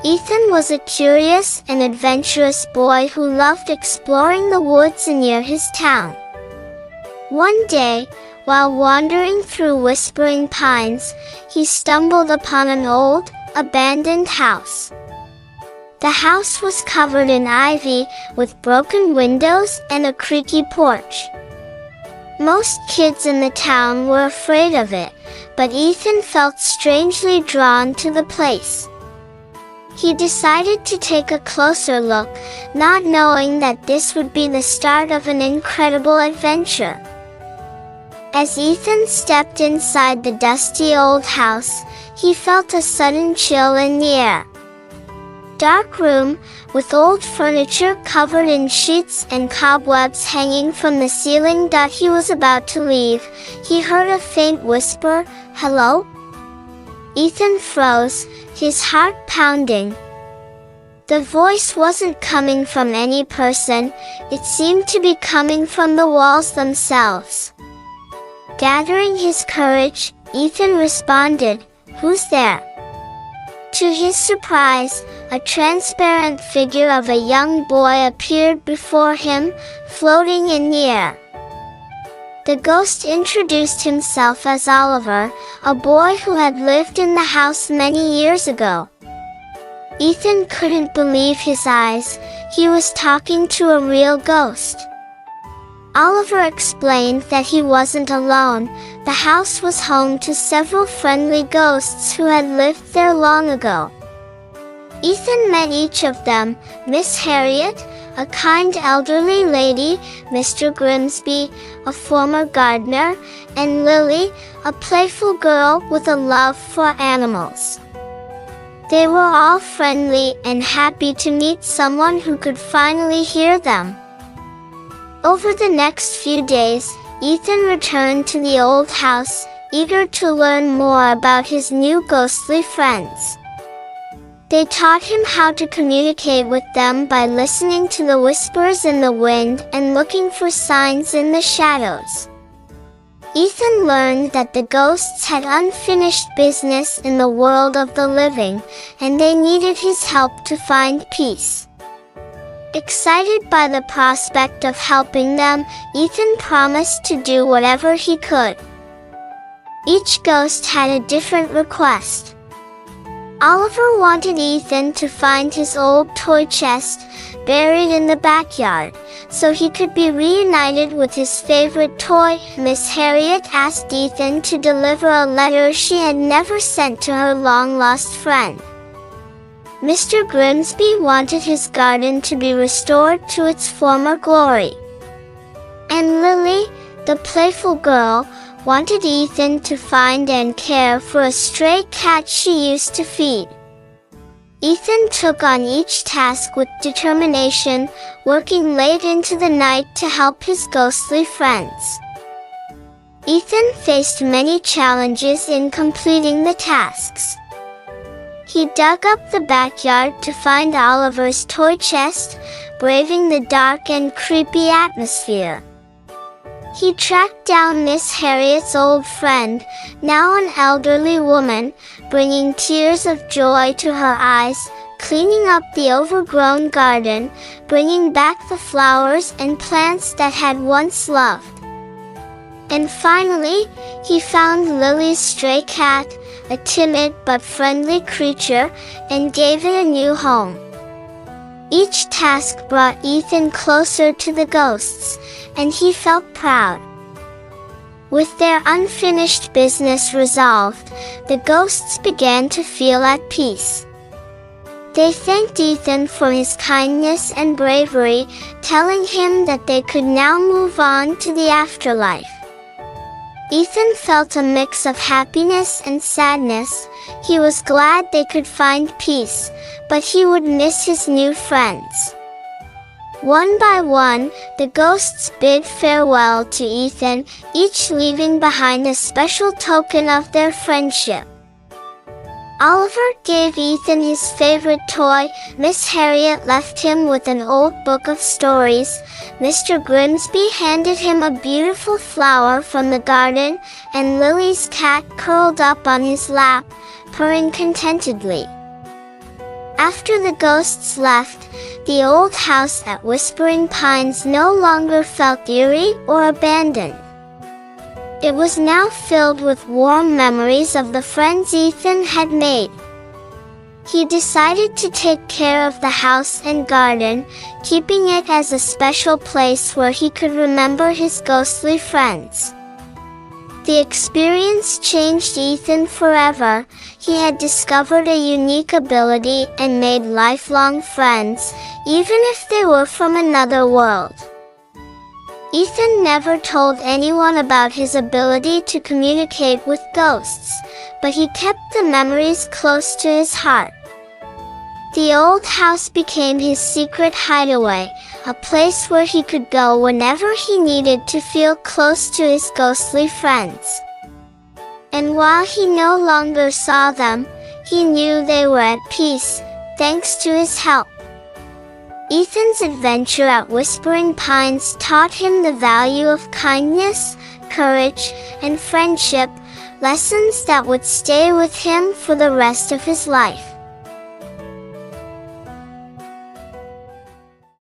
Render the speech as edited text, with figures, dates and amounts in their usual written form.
Ethan was a curious and adventurous boy who loved exploring the woods near his town. One day, while wandering through whispering pines, he stumbled upon an old, abandoned house. The house was covered in ivy, with broken windows and a creaky porch. Most kids in the town were afraid of it, but Ethan felt strangely drawn to the place. He decided to take a closer look, not knowing that this would be the start of an incredible adventure. As Ethan stepped inside the dusty old house, he felt a sudden chill in the air. Dark room, with old furniture covered in sheets and cobwebs hanging from the ceiling. He was about to leave. He heard a faint whisper, "Hello?" Ethan froze, his heart pounding. The voice wasn't coming from any person, it seemed to be coming from the walls themselves. Gathering his courage, Ethan responded, "Who's there?" To his surprise, a transparent figure of a young boy appeared before him, floating in the air. The ghost introduced himself as Oliver, a boy who had lived in the house many years ago. Ethan couldn't believe his eyes. He was talking to a real ghost. Oliver explained that he wasn't alone. The house was home to several friendly ghosts who had lived there long ago. Ethan met each of them: Miss Harriet, a kind elderly lady; Mr. Grimsby, a former gardener; and Lily, a playful girl with a love for animals. They were all friendly and happy to meet someone who could finally hear them. Over the next few days, Ethan returned to the old house, eager to learn more about his new ghostly friends. They taught him how to communicate with them by listening to the whispers in the wind and looking for signs in the shadows. Ethan learned that the ghosts had unfinished business in the world of the living, and they needed his help to find peace. Excited by the prospect of helping them, Ethan promised to do whatever he could. Each ghost had a different request. Oliver wanted Ethan to find his old toy chest, buried in the backyard, so he could be reunited with his favorite toy. Miss Harriet asked Ethan to deliver a letter she had never sent to her long-lost friend. Mr. Grimsby wanted his garden to be restored to its former glory. And Lily, the playful girl, wanted Ethan to find and care for a stray cat she used to feed. Ethan took on each task with determination, working late into the night to help his ghostly friends. Ethan faced many challenges in completing the tasks. He dug up the backyard to find Oliver's toy chest, braving the dark and creepy atmosphere. He tracked down Miss Harriet's old friend, now an elderly woman, bringing tears of joy to her eyes, cleaning up the overgrown garden, bringing back the flowers and plants that had once loved. And finally, he found Lily's stray cat, a timid but friendly creature, and gave it a new home. Each task brought Ethan closer to the ghosts, and he felt proud. With their unfinished business resolved, the ghosts began to feel at peace. They thanked Ethan for his kindness and bravery, telling him that they could now move on to the afterlife. Ethan felt a mix of happiness and sadness. He was glad they could find peace, but he would miss his new friends. One by one, the ghosts bid farewell to Ethan, each leaving behind a special token of their friendship. Oliver gave Ethan his favorite toy. Miss Harriet left him with an old book of stories. Mr. Grimsby handed him a beautiful flower from the garden, and Lily's cat curled up on his lap, purring contentedly. After the ghosts left, the old house at Whispering Pines no longer felt eerie or abandoned. It was now filled with warm memories of the friends Ethan had made. He decided to take care of the house and garden, keeping it as a special place where he could remember his ghostly friends. The experience changed Ethan forever. He had discovered a unique ability and made lifelong friends, even if they were from another world. Ethan never told anyone about his ability to communicate with ghosts, but he kept the memories close to his heart. The old house became his secret hideaway, a place where he could go whenever he needed to feel close to his ghostly friends. And while he no longer saw them, he knew they were at peace, thanks to his help. Ethan's adventure at Whispering Pines taught him the value of kindness, courage, and friendship, lessons that would stay with him for the rest of his life.